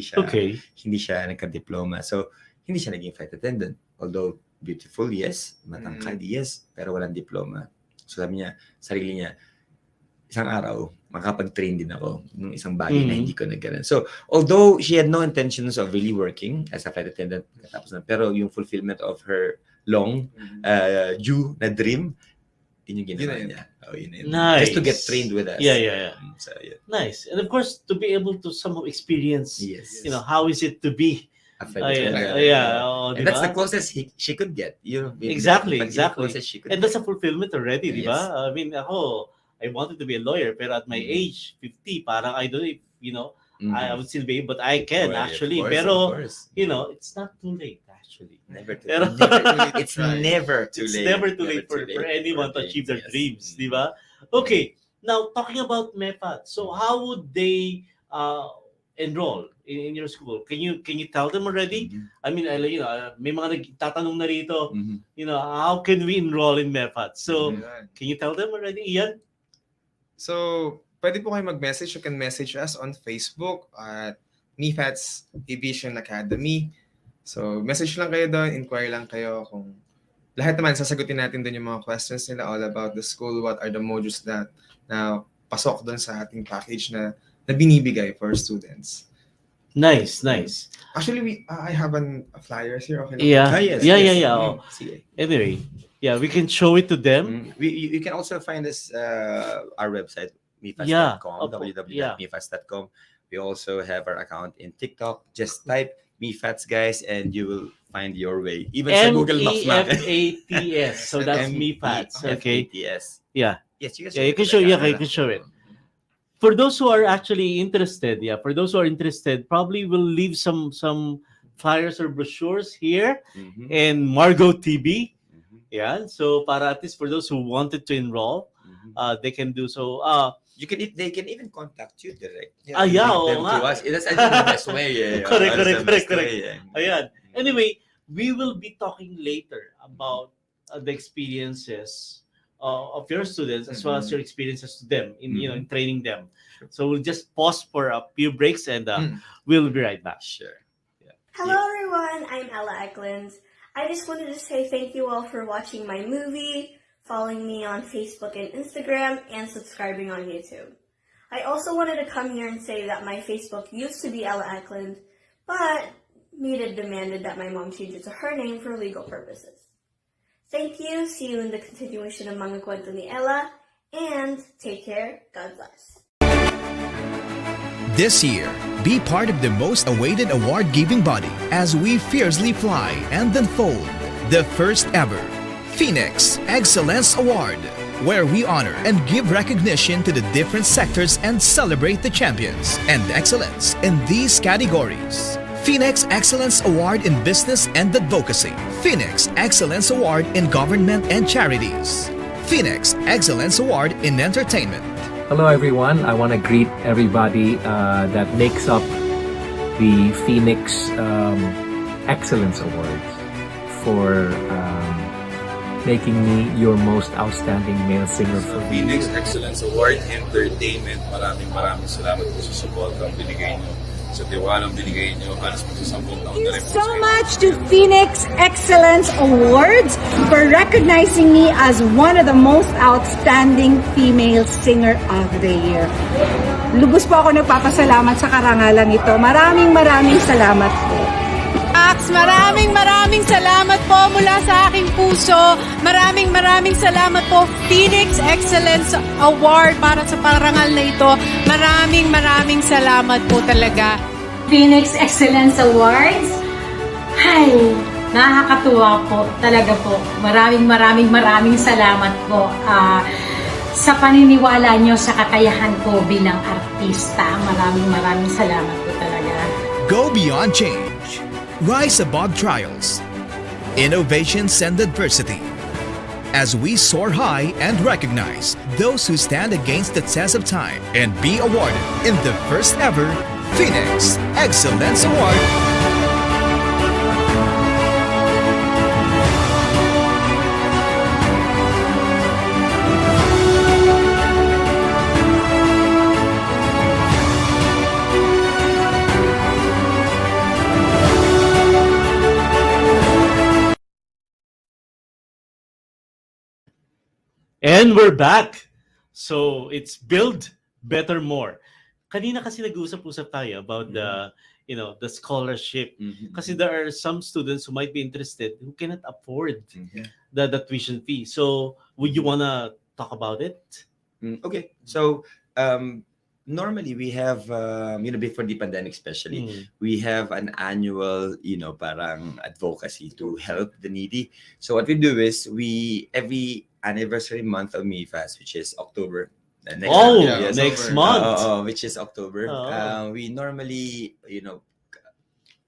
Hindi siya nagka-diploma. So, hindi siya naging flight attendant. Although, beautiful, yes. Matangkad, yes. Pero walang diploma. So, sabi niya, sarili niya, isang araw, makapag-train din ako ng isang bagay na hindi ko nagkaroon. So, although she had no intentions of really working as a flight attendant, pero yung fulfillment of her long due na dream, yun yung ginawa niya. Nice. Just to get trained with us. Yeah. So, yeah. Nice. And of course, to be able to somehow experience, how is it to be a flight attendant. And that's the closest she could get. Exactly. She could and that's a fulfillment already, di ba? I mean, I wanted to be a lawyer, pero at my age, 50, parang I don't know, I would still be, but I can actually. Pero, it's not too late, actually. Never too late. It's never too late. It's never too late for anyone to achieve their dreams, di ba? Okay, now talking about MEFATS, so how would they enroll in your school? Can you tell them already? I mean, may mga nagtatanong na rito, how can we enroll in MEFATS? So, can you tell them already, Ian? So, pwede po kayo mag-message. You can message us on Facebook at MEFATS Aviation Academy. So, message lang kayo doon, inquire lang kayo kung lahat naman sasagutin natin doon yung mga questions nila all about the school, what are the modules na pasok doon sa ating package na binibigay for students. Nice. Actually, I have a flyers here. Okay. Yeah. yes. Yeah. Oh. Sige. Anyway, yeah, we can show it to them. You can also find us our website, mefats.com, www.mefats.com. We also have our account in TikTok. Just type MEFATS, guys, and you will find your way. Even sa Google Maps. MEFATS. So that's MEFATS. Okay. Yeah. Yes, you can show. Yeah, you can show it. For those who are actually interested, probably we'll leave some flyers or brochures here in Margo TV. Yeah. So para at least for those who wanted to enroll, they can do so. They can even contact you direct. To us. That's I think the best way. Correct. Ayan. Anyway, we will be talking later about the experiences of your students as well as your experiences to them in training them. So we'll just pause for a few breaks and we'll be right back. Sure. Yeah. Hello everyone, I'm Ella Eklund. I just wanted to say thank you all for watching my movie, following me on Facebook and Instagram, and subscribing on YouTube. I also wanted to come here and say that my Facebook used to be Ella Eklund, but Mita demanded that my mom change it to her name for legal purposes. Thank you, see you in the continuation of Mga Kwento ni Ella, and take care, God bless. This year, be part of the most awaited award-giving body as we fiercely fly and unfold the first ever Phoenix Excellence Award, where we honor and give recognition to the different sectors and celebrate the champions and excellence in these categories. Phoenix Excellence Award in Business and Advocacy, Phoenix Excellence Award in Government and Charities, Phoenix Excellence Award in Entertainment. Hello everyone, I want to greet everybody that makes up the Phoenix Excellence Awards for making me your most outstanding male singer for the Phoenix year. Excellence Award Entertainment. Maraming salamat po sa support ang binigay nyo, sa tiwalang binigay nyo, halos po sa 10 taon na rin po. So much to Phoenix Excellence Awards for recognizing me as one of the most outstanding female singer of the year. Lubos po ako nagpapasalamat sa karangalan ito. Maraming salamat po. Maraming salamat po mula sa aking puso. Maraming salamat po Phoenix Excellence Award para sa parangal na ito. Maraming salamat po talaga. Phoenix Excellence Awards. Ay, nakakatuwa po. Talaga po. Maraming salamat po sa paniniwala nyo sa kakayahan ko bilang artista. Maraming salamat po talaga. Go beyond change. Rise above trials, innovations and adversity. As we soar high and recognize those who stand against the test of time and be awarded in the first ever Phoenix Excellence Award. And we're back. So it's build better more. Kanina kasi nag-usap-usap tayo about the scholarship. Kasi there are some students who might be interested who cannot afford the tuition fee. So would you wanna talk about it? Okay. So normally we have before the pandemic especially, we have an annual parang advocacy to help the needy. So what we do is every anniversary month of MEFATS, which is October. Next month. Which is October. We normally,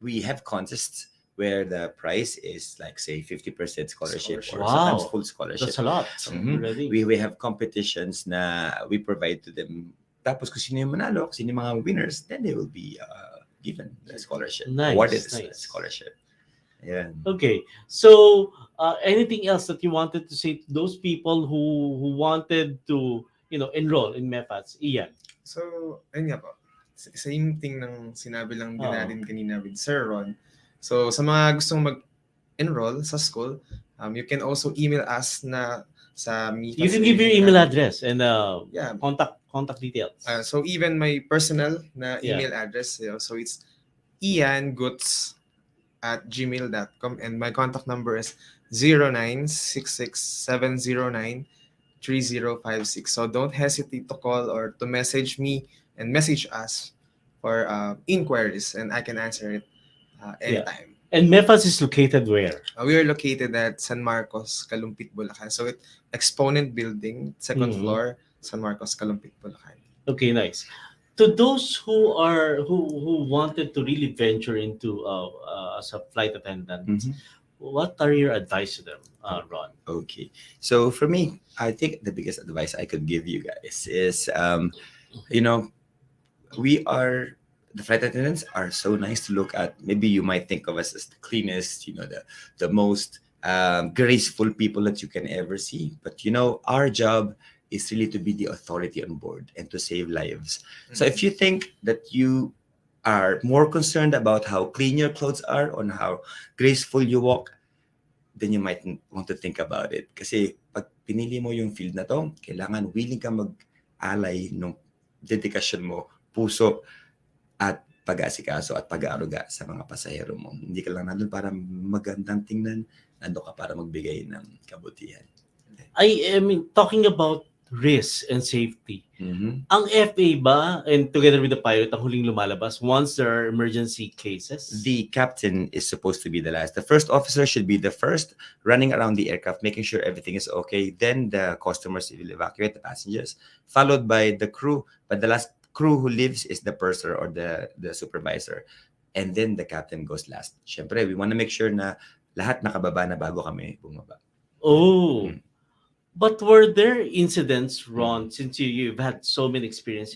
we have contests where the price is like say 50% scholarship or sometimes full scholarship. That's a lot. Already. We have competitions na we provide to them. Tapos kung sino yung manalo, kung sino yung mga winners, then they will be given the scholarship. Awarded the scholarship. Yeah. Okay. So anything else that you wanted to say to those people who wanted to enroll in MEFATS? Ian. So, ayun nga po. Same thing ng sinabi lang din natin kanina with Sir Ron. So, sa mga gustong mag-enroll sa school, you can also email us na sa MEFATS. You can give your email address and yeah, contact details. So, even my personal na email address, so it's ianguts@gmail.com and my contact number is 0966-709-3056. So don't hesitate to call or to message me and message us for inquiries, and I can answer it anytime. And MEFATS is located where? We are located at San Marcos, Kalumpit, Bulacan. So it Exponent Building, second floor, San Marcos, Kalumpit, Bulacan. Okay, nice. To those who wanted to really venture into as a flight attendant, what are your advice to them, Ron? Okay, so for me, I think the biggest advice I could give you guys is, the flight attendants are so nice to look at. Maybe you might think of us as the cleanest, the most graceful people that you can ever see. But our job is really to be the authority on board and to save lives. So if you think that you are more concerned about how clean your clothes are, on how graceful you walk, then you might want to think about it. Kasi pag pinili mo yung field na to, kailangan willing ka mag-alay ng dedikasyon mo, puso, at pag-asikaso at pag-aaruga sa mga pasahero mo. Hindi ka lang nandun para magandang tingnan, nandun ka para magbigay ng kabutihan. I mean, talking about risk and safety. Ang FA ba, and together with the pilot, ang huling lumalabas once there are emergency cases? The captain is supposed to be the last. The first officer should be the first, running around the aircraft, making sure everything is okay. Then the customers will evacuate the passengers, followed by the crew. But the last crew who lives is the purser or the supervisor. And then the captain goes last. Siyempre, we want to make sure na lahat nakababa na bago kami bumaba. Oh. But were there incidents, Ron, since you've had so many experience,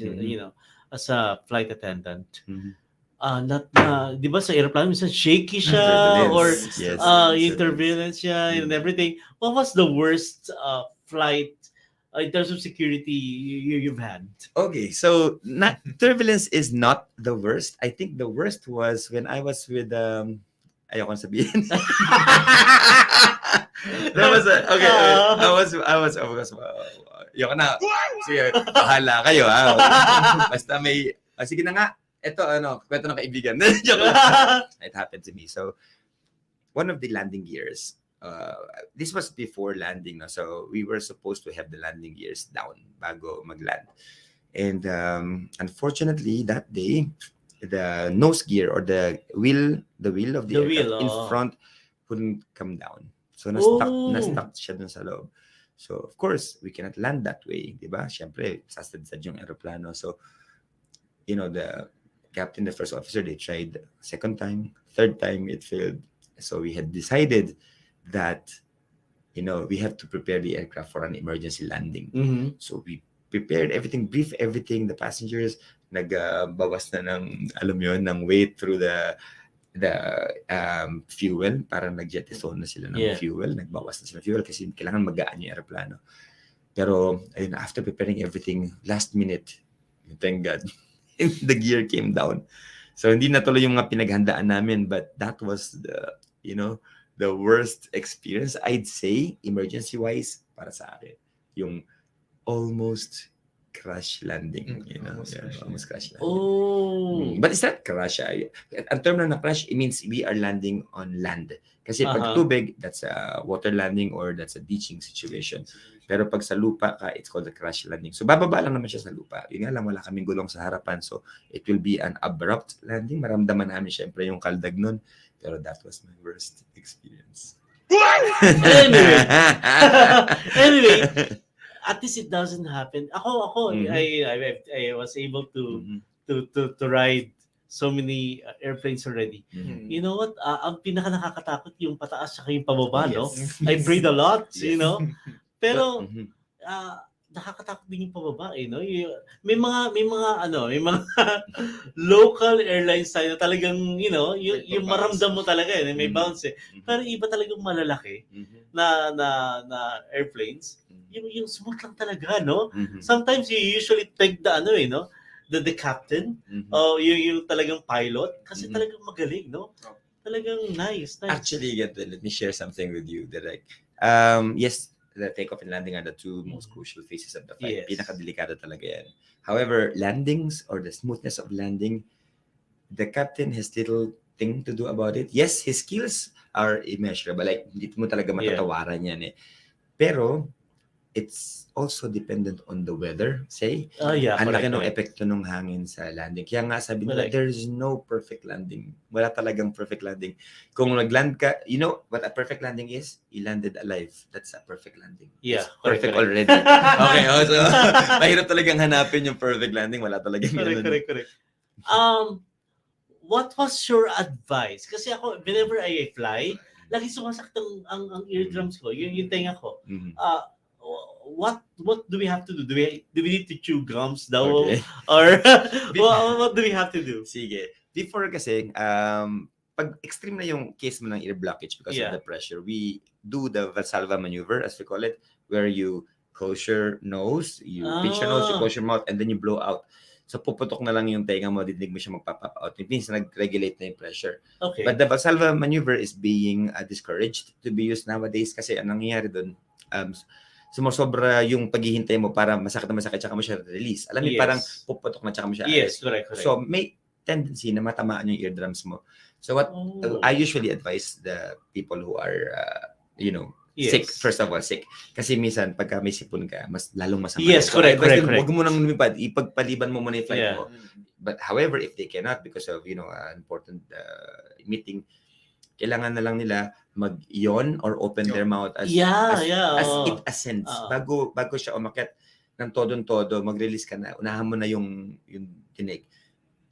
as a flight attendant, di ba sa airplane, minsan shaky siya, or turbulence siya, and everything. What was the worst flight in terms of security you've had? Okay, so turbulence is not the worst. I think the worst was when I was with ayoko sabihin. That was okay. I was ayoko na. Sige, bahala kayo ha. Basta may sige na nga. Ito kwento ng kaibigan. It happened to me. So one of the landing gears, this was before landing, so we were supposed to have the landing gears down bago mag-land. And unfortunately that day, the nose gear or the wheel of the aircraft in front couldn't come down. So na-stuck siya dun sa loob. So of course, we cannot land that way, di ba? Siyempre, sasadsad yung aeroplano. So, the captain, the first officer, they tried second time, third time, it failed. So we had decided that, we have to prepare the aircraft for an emergency landing. So we prepared everything, briefed everything, the passengers, nagbawas na ng, ng weight through the fuel, parang nag-jettison na sila ng fuel, nagbawas na sila fuel kasi kailangan magaan yung aeroplano. Pero ayun, after preparing everything, last minute, thank God, the gear came down. So hindi natuloy yung mga pinaghandaan namin, but that was the worst experience, I'd say, emergency-wise, para sa akin. Yung almost crash landing, almost crash landing. Oh. But it's not crash. Ang term na crash, it means we are landing on land. Kasi pag tubig, that's a water landing or that's a beaching situation. Pero pag sa lupa ka, it's called a crash landing. So bababa lang naman siya sa lupa. Yun nga lang, wala kaming gulong sa harapan. So it will be an abrupt landing. Maramdaman namin syempre yung kaldag nun. Pero that was my worst experience. Anyway, at least it doesn't happen. Ako, I was able to ride so many airplanes already. You know what? Ang pinaka nakakatakot yung pataas saka yung pababa, no? I breathe a lot, Pero nakakatakot din yung pababa, no? May mga local airlines tayo talagang, yung maramdam mo talaga, may bounce. Pero iba talagang malalaki na airplanes. Yung smooth lang talaga, no? Sometimes you usually take the the captain, yung talagang pilot, kasi talagang magaling, no? Talagang nice. Actually, let me share something with you. Yes, the takeoff and landing are the two most crucial phases of the flight. Yes. Pinakadelikado talaga yan. However, landings or the smoothness of landing, the captain has little thing to do about it. Yes, his skills are immeasurable. Like, hindi mo talaga matatawaran yan eh. Pero, it's also dependent on the weather, say. Ang laki ng epekto ng hangin sa landing. Kaya nga sabi nila, there's no perfect landing. Wala talagang perfect landing. Kung nag-land ka, you know what a perfect landing is? You landed alive. That's a perfect landing. Yeah, it's perfect already. Okay, so mahirap talagang hanapin yung perfect landing. Wala talagang correct. What was your advice? Kasi ako, whenever I fly, lagi sumasakit ang eardrums ko, yung tenga ko. What do we have to do? Do we need to chew gums daw? Okay. Or what do we have to do? Sige. Before kasi, pag extreme na yung case mo ng ear blockage because of the pressure, we do the Valsalva maneuver, as we call it, where you close your nose, you pinch your nose, you close your mouth, and then you blow out. So puputok na lang yung tenga mo, didinig mo siya magpa-pop out. It means nag-regulate na yung pressure. Okay. But the Valsalva maneuver is being discouraged to be used nowadays kasi anong nangyayari doon, sumusobra yung paghihintay mo para masakit na masakit tsaka mo siya release. Alam mo, parang puputok na tsaka mo siya. Yes, correct. So may tendency na matamaan yung eardrums mo. So what I usually advise the people who are, sick, first of all, sick. Kasi minsan, pagka may sipon ka, mas lalong masama. Yes, correct. Huwag mo nang lumipad, ipagpaliban mo muna yung flight mo. But however, if they cannot because of, important meeting, kailangan na lang nila mag-yawn or open their mouth as it ascends. Bago siya umakyat ng todo-todo, mag-release ka na, unahan mo na yung tinig.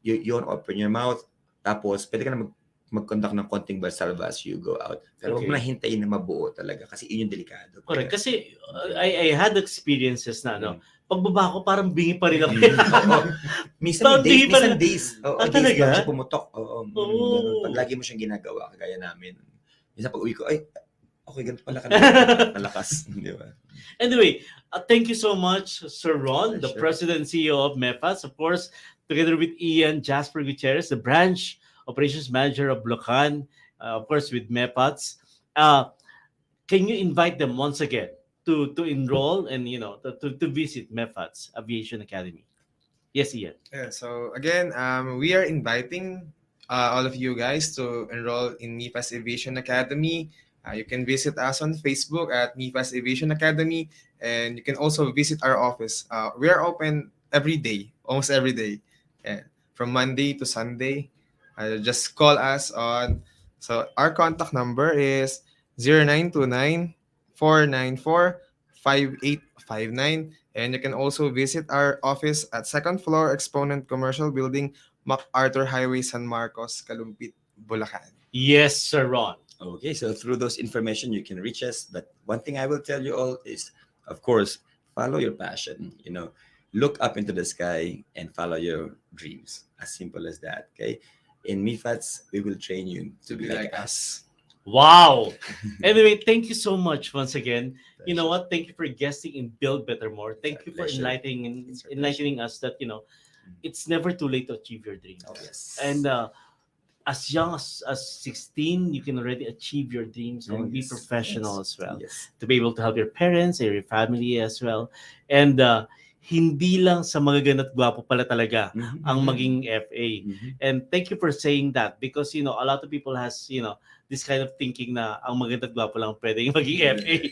Yawn, open your mouth, tapos pwede ka na mag-conduct ng konting Valsalva as you go out. Pero huwag mo na hintayin na mabuo talaga kasi yun yung delikado. Correct. Kasi I had experiences na, pagbaba ko, parang bingi pa rin ako. Minsan days. Talaga? Siya pumutok. Pag lagi mo siyang ginagawa, kagaya namin. Minsan pag uwi ko, ay, okay, ganito pala ka nalakas. Di ba? Anyway, thank you so much, Sir Ron, the President and CEO of MEFATS. Of course, together with Ian Jasper Gutierrez, the Branch Operations Manager of Bulacan, of course, with MEFATS. Can you invite them once again to enroll and to visit MEFATS Aviation Academy? Yes, Ian. Yeah, so again, we are inviting all of you guys to enroll in MEFATS Aviation Academy. You can visit us on Facebook at MEFATS Aviation Academy, and you can also visit our office. We are open every day, almost every day, from Monday to Sunday. Just call us on. So our contact number is 0929-494-5859. And you can also visit our office at 2nd floor Exponent Commercial Building, MacArthur Highway, San Marcos, Kalumpit, Bulacan. Yes, Sir Ron. Okay, so through those information, you can reach us. But one thing I will tell you all is, of course, follow your passion. Look up into the sky and follow your dreams. As simple as that, okay? In MEFATS, we will train you to be like us. Wow. Anyway, thank you so much once again. You know what? Thank you for guesting in Build Better More. Thank you for enlightening us that, it's never too late to achieve your dreams. Oh, yes. And as young as 16, you can already achieve your dreams and be professional as well. Yes. To be able to help your parents and your family as well. And hindi lang sa magaganat gwapo pala talaga ang maging FA. And thank you for saying that because, a lot of people has, this kind of thinking na ang magaganat gwapo lang pwedeng maging FA.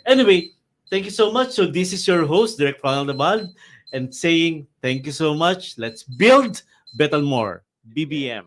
Anyway, thank you so much. So this is your host, Direk Ronald Abad, and saying thank you so much. Let's build better more. BBM.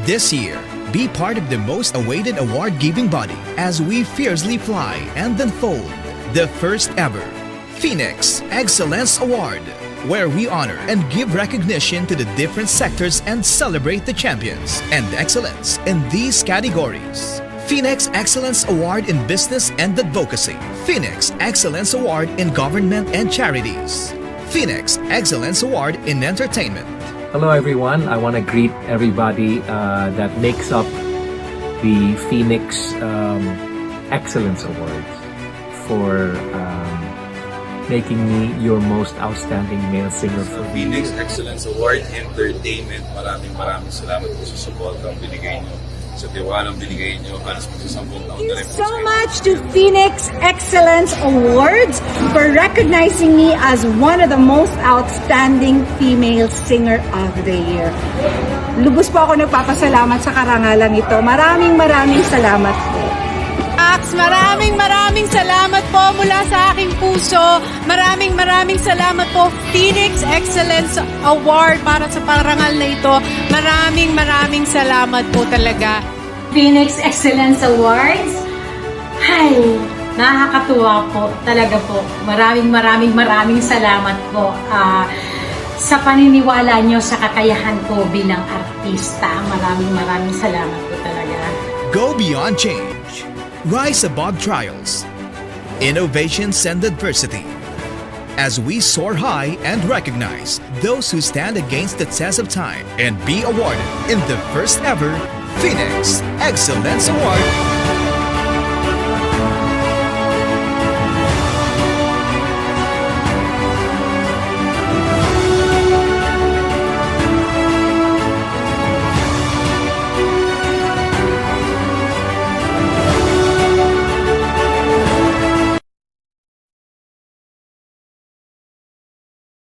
This year, be part of the most awaited award-giving body as we fiercely fly and unfold the first ever Phoenix Excellence Award, where we honor and give recognition to the different sectors and celebrate the champions and excellence in these categories. Phoenix Excellence Award in Business and Advocacy. Phoenix Excellence Award in Government and Charities. Phoenix Excellence Award in Entertainment. Hello everyone, I want to greet everybody that makes up the Phoenix Excellence Awards for making me your most outstanding male singer for the Phoenix year. Excellence Award Entertainment. Maraming salamat po sa support ang binigay nyo, sa tiwalang binigay nyo, halos po sa 10 taon na rin po. So much to Phoenix Excellence Awards for recognizing me as one of the most outstanding female singer of the year. Lubos po ako nagpapasalamat sa karangalang ito. Maraming salamat po. Maraming salamat po mula sa aking puso. Maraming salamat po Phoenix Excellence Award para sa parangal na ito. Maraming salamat po talaga. Phoenix Excellence Awards. Ay, nakakatuwa po. Talaga po. Maraming salamat po sa paniniwala nyo sa kakayahan ko bilang artista. Maraming salamat po talaga. Go beyond change. Rise above trials, innovations and adversity. As we soar high and recognize those who stand against the test of time and be awarded in the first ever Phoenix Excellence Award